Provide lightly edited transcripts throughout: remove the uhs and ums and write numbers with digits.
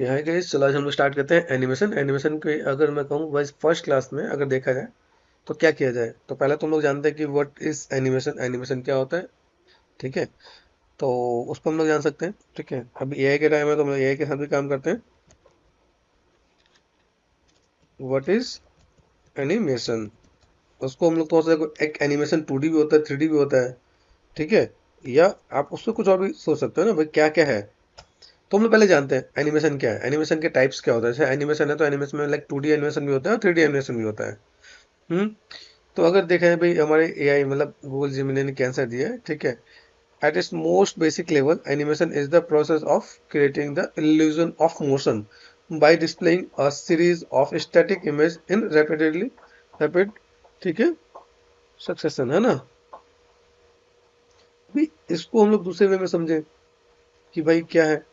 Okay hi guys, चलो आज हम लोग स्टार्ट करते हैं एनिमेशन। एनिमेशन के अगर मैं कहूँ बस फर्स्ट क्लास में अगर देखा जाए तो क्या किया जाए, तो पहले तुम लोग जानते हैं कि व्हाट इज एनिमेशन, एनिमेशन क्या होता है। ठीक है, तो उस पर हम लोग जान सकते हैं। ठीक है, अभी एआई के टाइम है तो हम लोग एआई के साथ भी काम करते हैं। व्हाट इज एनिमेशन, उसको हम लोग थोड़ा सा एक एनिमेशन 2D भी होता है, 3D भी होता है। ठीक है, या आप उससे कुछ और भी सोच सकते हो ना भाई, क्या क्या है। तो हम लोग पहले जानते हैं एनिमेशन क्या है, एनिमेशन के टाइप्स क्या होता है। जैसे एनिमेशन है तो एनिमेशन में लाइक 2D एनिमेशन भी होता है और 3D एनिमेशन भी होता है। हम्म तो अगर देखा है भाई, हमारे एआई मतलब गूगल जिमिनी ने क्या आंसर दिया है। ठीक है, at its most basic level animation is the process of creating the illusion of motion by displaying a series of static image in rapid, ठीक है, सक्सेशन, है ना। अभी इसको हम लोग दूसरे वे में समझें कि भाई क्या है।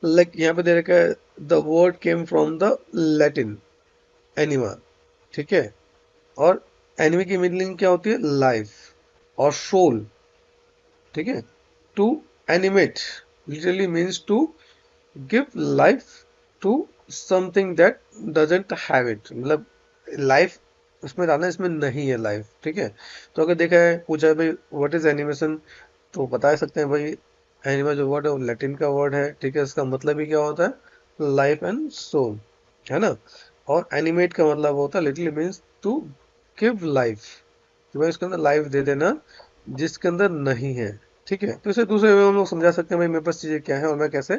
लाइक यहाँ पे दे रखा है the word came from the Latin anima. ठीक है, और एनिमे की मीनिंग क्या होती है, लाइफ और सोल। ठीक है, to animate literally means to give life to something that doesn't have it, मतलब लाइफ उसमें डालना, इसमें नहीं है लाइफ। ठीक है, तो अगर देखा है, पूछा है भाई व्हाट इज एनिमेशन, तो बता सकते हैं भाई एनिमा जो वर्ड है वो लैटिन का वर्ड है। ठीक है, इसका मतलब ही क्या होता है, लाइफ एंड सोल, है ना। और एनिमेट का मतलब होता है literally means to give life, कि भाई उसके अंदर लाइफ दे देना जिसके अंदर नहीं है। ठीक है, तो इसे दूसरे वे में हम लोग समझा सकते हैं भाई मेरे पास चीजें क्या है और मैं कैसे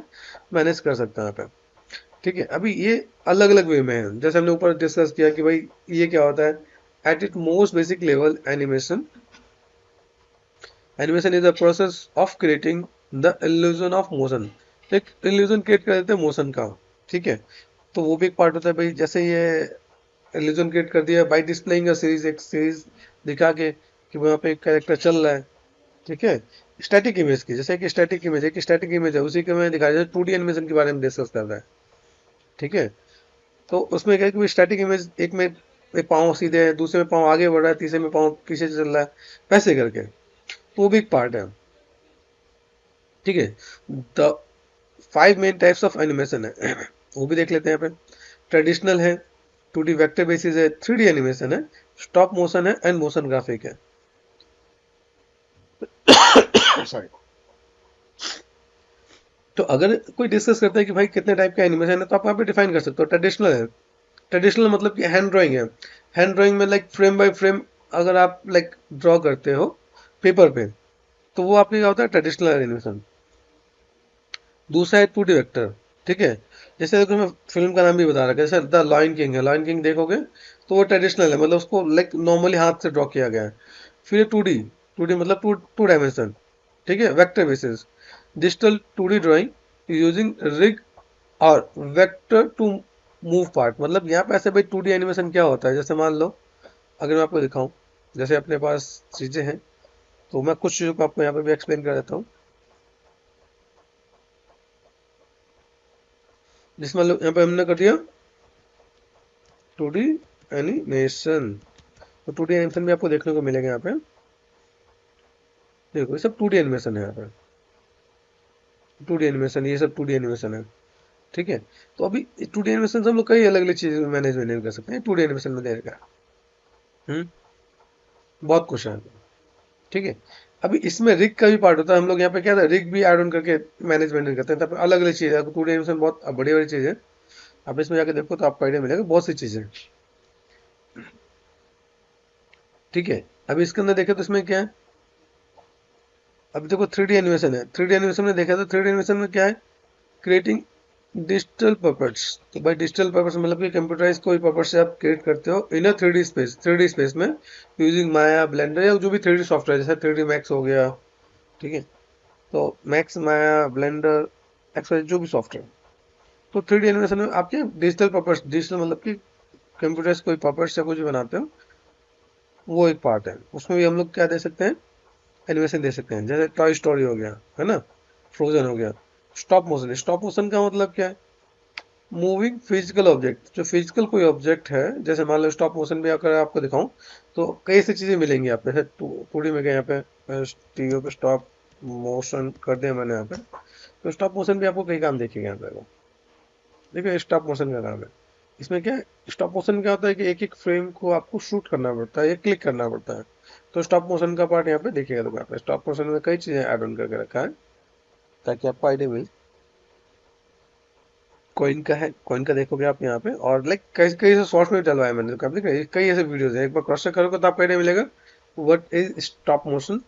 मैनेज कर सकता हूँ यहाँ पे। ठीक है, अभी ये अलग अलग वे में है, जैसे हमने ऊपर डिस्कस किया कि भाई ये क्या होता है। At it most basic level animation, animation is the process of creating the illusion of motion, एक illusion क्रिएट कर देते हैं मोशन का। ठीक है, तो वो भी एक पार्ट होता है भाई, जैसे ये illusion क्रिएट कर दिया बाई डिस्प्लेइंग अ सीरीज, एक सीरीज दिखा के कि वहाँ पे एक कैरेक्टर चल रहा है। ठीक है, स्टैटिक इमेज की, जैसे एक स्टैटिक इमेज है उसी के मैं दिखा रहा 2D एनिमेशन के बारे में डिस्कस कर रहा है। ठीक है, तो उसमें क्या है कि स्टैटिक इमेज एक में एक पाँव सीधे है, दूसरे में पाँव आगे बढ़ रहा है, तीसरे में पाँव पीछे चल रहा है, वैसे करके, तो वो भी एक पार्ट है। ठीक है, the 5 main types of animation है वो भी देख लेते हैं यहाँ पे। ट्रेडिशनल है, 2D वेक्टर बेसिस है, 3D एनिमेशन है, स्टॉप मोशन है एंड मोशन ग्राफिक है। सॉरी। तो अगर कोई डिस्कस करता है कि भाई कितने टाइप का एनिमेशन है, तो आप यहाँ पे डिफाइन कर सकते हो। ट्रेडिशनल है, ट्रेडिशनल मतलब कि हैंड ड्राइंग है। हैंड ड्राइंग में लाइक फ्रेम बाय फ्रेम अगर आप लाइक ड्रॉ करते हो पेपर पे, तो वो आपके क्या होता है, ट्रेडिशनल एनिमेशन। दूसरा है 2D वेक्टर। ठीक है, जैसे देखो मैं फिल्म का नाम भी बता रखा है, जैसे द लॉयन किंग है, लॉयन किंग देखोगे तो वो ट्रेडिशनल है, मतलब उसको लाइक नॉर्मली हाथ से ड्रॉ किया गया है। फिर 2D, 2D मतलब टू डायमेंशन। ठीक है, vector basis, digital 2D drawing using rig और वेक्टर टू मूव पार्ट। मतलब यहाँ पे ऐसे भाई 2D एनिमेशन क्या होता है, जैसे मान लो अगर मैं आपको दिखाऊं, जैसे अपने पास चीजें हैं, तो मैं कुछ चीजों को आपको यहाँ पे भी एक्सप्लेन कर देता हूँ। जिसमें मान लो यहाँ पे हमने कर दिया 2D एनिमेशन, तो 2D एनिमेशन भी आपको देखने को मिलेगा यहाँ पे। देखो ये सब 2D एनिमेशन है यहाँ पे, 2D एनिमेशन, ये सब 2D एनिमेशन है। ठीक है, तो अभी 2D एनिमेशन से हम लोग कई अलग अलग चीजें मैनेज कर सकते हैं 2D एनिमेशन में देगा। हम्म बहुत कुछ है। ठीक है, अभी इसमें रिग का भी पार्ट होता है, हम लोग यहाँ पे क्या था, रिग भी ऐड ऑन करके मैनेजमेंट करते हैं। तब अलग अलग चीज़ है, 2D एनिमेशन बहुत बड़ी बड़ी चीज़ है। आप इसमें जाके देखो तो आपको आइडिया मिलेगा, बहुत सी चीज़ें। ठीक है, अभी इसके अंदर देखें तो इसमें क्या है, अभी देखो 3D एनिमेशन है। 3D एनिमेशन में देखा तो 3D एनिमेशन में क्या है, क्रिएटिंग डिजिटल पपेट्स। तो भाई डिजिटल पपेट्स मतलब कि कंप्यूटराइज कोई पपेट से आप क्रिएट करते हो इन अ 3D स्पेस, 3D स्पेस में यूजिंग माया, ब्लेंडर या जो भी 3D सॉफ्टवेयर, जैसे 3D मैक्स हो गया। ठीक है, तो मैक्स, माया, ब्लेंडर, एक्सवाइज जो भी सॉफ्टवेयर। तो 3D एनिमेशन में आप क्या डिजिटल पपेट्स, डिजिटल मतलब कि कंप्यूटराइज कोई पपेट्स या कुछ भी बनाते हो, वो एक पार्ट है। उसमें भी हम लोग क्या दे सकते हैं, एनिमेशन दे सकते हैं, जैसे टॉय स्टोरी हो गया, है ना, फ्रोजन हो गया। स्टॉप मोशन, स्टॉप मोशन का मतलब क्या है, मूविंग फिजिकल ऑब्जेक्ट, जो फिजिकल कोई ऑब्जेक्ट है, जैसे मान लो स्टॉप मोशन भी अगर आपको दिखाऊं तो कई सी चीजें मिलेंगी आप, जैसे 2D में गए यहाँ पे टीवीओ पे स्टॉप मोशन कर दिया मैंने यहाँ पे, तो स्टॉप मोशन भी आपको कई काम देखेगा यहाँ पे। देखिए स्टॉप मोशन का काम है, इसमें क्या है, स्टॉप मोशन में क्या होता है कि एक एक फ्रेम को आपको शूट करना पड़ता है या क्लिक करना पड़ता है। तो स्टॉप मोशन का पार्ट यहाँ पे देखिएगा, तो यहाँ पे स्टॉप मोशन में कई चीजें ऐड ऑन करके रखा है ताकि आपको आइडिया मिले। कॉइन का है, कॉइन का देखोगे आप यहाँ पे, और लाइक कई कई से शॉर्ट्स में डलवाया मैंने, तो कई ऐसे वीडियोस है, एक बार क्रॉस चेक करोगे तो आपको आइडिया मिलेगा व्हाट इज स्टॉप मोशन।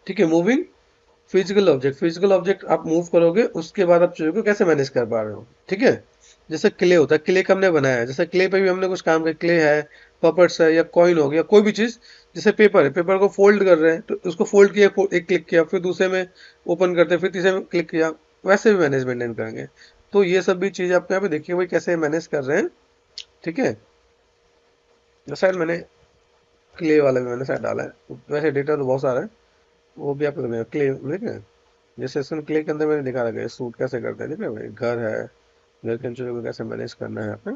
ठीक है, moving physical object, physical object आप मूव करोगे उसके बाद आप चीजों को कैसे मैनेज कर पा रहे हो। ठीक है, जैसे क्ले होता है, क्ले का हमने बनाया है, जैसे क्ले पे भी हमने कुछ काम किया, क्ले है, पपर्स है, या कॉइन हो गया, कोई भी चीज, जैसे पेपर है, पेपर को फोल्ड कर रहे हैं तो उसको फोल्ड किया, एक क्लिक किया, फिर दूसरे में ओपन करते हैं, फिर तीसरे में क्लिक किया, वैसे भी मैनेज मेंटेन करेंगे। तो ये सब भी चीज आपको यहाँ पे देखिए भाई कैसे मैनेज कर रहे हैं। ठीक है, शायद मैंने क्ले वाला भी मैंने शायद डाला है, वैसे डेटा तो बहुत सारा है, वो भी आपको देखना क्ले, ठीक है, जैसे इसमें क्ले के अंदर मैंने दिखा रखा है सूट कैसे करते हैं, ठीक है भाई, घर है, घर के चीजों को कैसे मैनेज करना है यहाँ पे।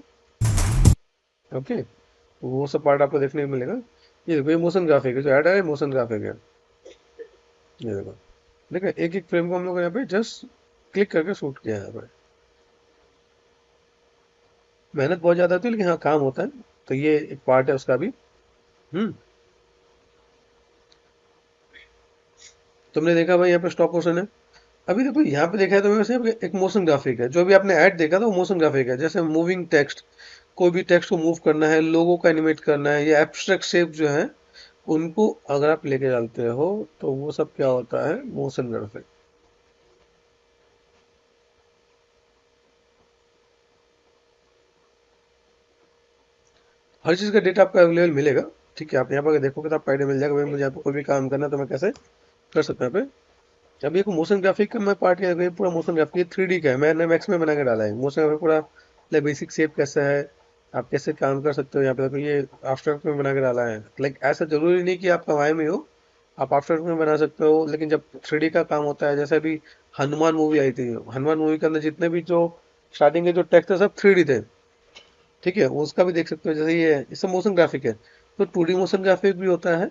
ओके, वो सब पार्ट आपको देखने को मिलेगा। ये देखो, ये मोशन ग्राफिक है, जो ऐड है मोशन ग्राफिक है, ये देखो, देखो एक एक फ्रेम को हम लोग यहाँ पे जस्ट क्लिक करके शूट किया है यहाँ पे। मेहनत बहुत ज्यादा होती है, लेकिन हाँ काम होता है, तो ये एक पार्ट है उसका भी। तुमने देखा भाई यहाँ पे स्टॉप मोशन है। अभी देखो यहाँ पे देखा है तो वैसे एक मोशन ग्राफिक है, जो भी आपने ऐड देखा था वो मोशन ग्राफिक है। जैसे मूविंग टेक्स्ट, कोई भी टेक्स्ट को मूव करना है, लोगो को एनिमेट करना है, या एब्स्ट्रैक्ट शेप जो है उनको अगर आप लेके चलते हो तो वो सब क्या होता है, मोशन ग्राफिक। हर चीज का डेटा आपको अवेलेबल मिलेगा। ठीक है, आप यहाँ पर देखोगे तो आपको आइडिया मिल जाएगा भाई मुझे यहाँ पे कोई भी काम करना है तो मैं कैसे कर सकता हूँ यहाँ पे। अब ये मोशन ग्राफिक का मैं पार्ट किया, ये पूरा मोशन ग्राफिक, ये 3D का है, मैंने मैक्स में बना के डाला है मोशन ग्राफिक पूरा, लाइक बेसिक शेप कैसा है, आप कैसे काम कर सकते हो यहाँ पे। देखो ये आफ्टर इफेक्ट में बना के डाला है, लाइक ऐसा जरूरी नहीं कि आप कमाए में हो, आप आफ्टर इफेक्ट में बना सकते हो, लेकिन जब 3D का काम होता है, जैसे अभी हनुमान मूवी आई थी, हनुमान मूवी के अंदर जितने भी जो स्टार्टिंग के जो टेक्स्ट थे सब 3D थे। ठीक है, वो उसका भी देख सकते हो, जैसे ये सब मोशन ग्राफिक है, तो 2D मोशन ग्राफिक भी होता है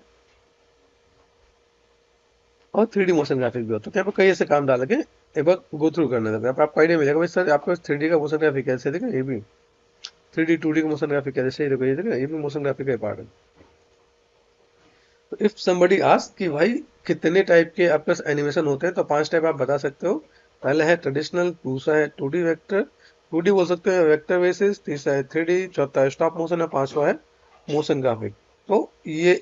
और 3D मोशन ग्राफिक भी होता है। तो यहाँ पे कई ऐसे काम डाल के एक बार गो थ्रू करना था, आपको आइडिया मिलेगा भाई सर आपको 3D का मोशन ग्राफिक कैसे, देखो ये भी 3D 2D का मोशन ग्राफिक कैसे, ये देखो, ये देखो, ये भी मोशन ग्राफिक का पार्ट है। तो इफ समबडी आस्क कि भाई कितने टाइप के आपके पास एनिमेशन होते हैं, तो 5 टाइप आप बता सकते हो। पहला है ट्रेडिशनल, दूसरा है 2D वेक्टर, 2D बोल सकते हो वेक्टर बेसिस, तीसरा है 3D, चौथा है स्टॉप मोशन, और पांचवा है मोशन ग्राफिक। तो ये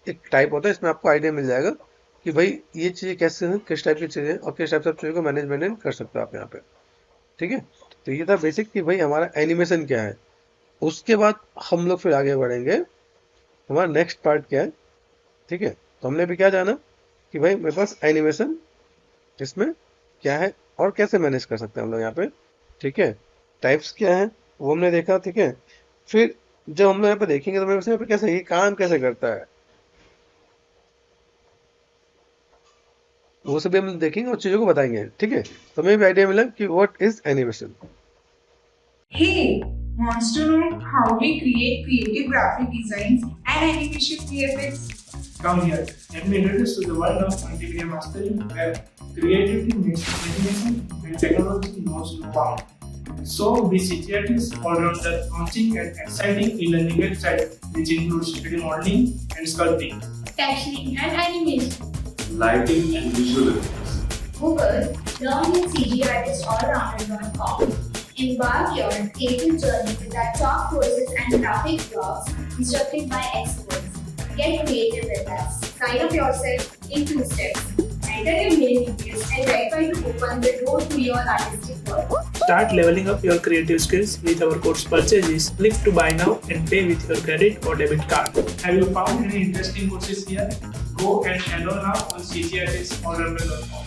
एक टाइप होता है, इसमें आपको आइडिया मिल जाएगा कि भाई ये चीजें कैसे हैं, किस टाइप की चीजें, और किस टाइप से चीजों को मैनेजमेंट कर सकते हो आप यहाँ पे। ठीक है, तो ये था बेसिक कि भाई हमारा एनिमेशन क्या है। उसके बाद हम लोग फिर आगे बढ़ेंगे, हमारा नेक्स्ट पार्ट क्या है। ठीक है, तो हमने भी क्या जाना कि भाई मेरे पास एनिमेशन इसमें क्या है और कैसे मैनेज कर सकते हैं हम लोग यहाँ पे। ठीक है, टाइप्स क्या है वो हमने देखा। ठीक है, फिर जब हम लोग यहाँ पे देखेंगे तो मेरे पास यहाँ पे कैसे ये काम कैसे करता है वो सभी हम देखेंगे और चीजों को बताएंगे। ठीक है, तो हमें भी आइडिया मिला कि what is animation. Hey, wants to know how we create creative graphic designs and animation VFX? Come here, let me introduce you to the world of multimedia mastering where creativity meets imagination and technology knows no bound. So, we CTRTs all-rounder launching an exciting e-learning website which includes 3D modeling and sculpting, texturing and animation, lighting and visual effects. Google Learn with CGArtistAllrounder.com. Embark your creative journey with our top courses and graphic blogs instructed by experts. Get creative with us. Sign up yourself in 2 steps. Enter your mail details and verify to open the door to your artistic work. Start leveling up your creative skills with our course purchases. Click to buy now and pay with your credit or debit card. Have you found any interesting courses here? Go and enroll now on CGArtistAllrounder.com.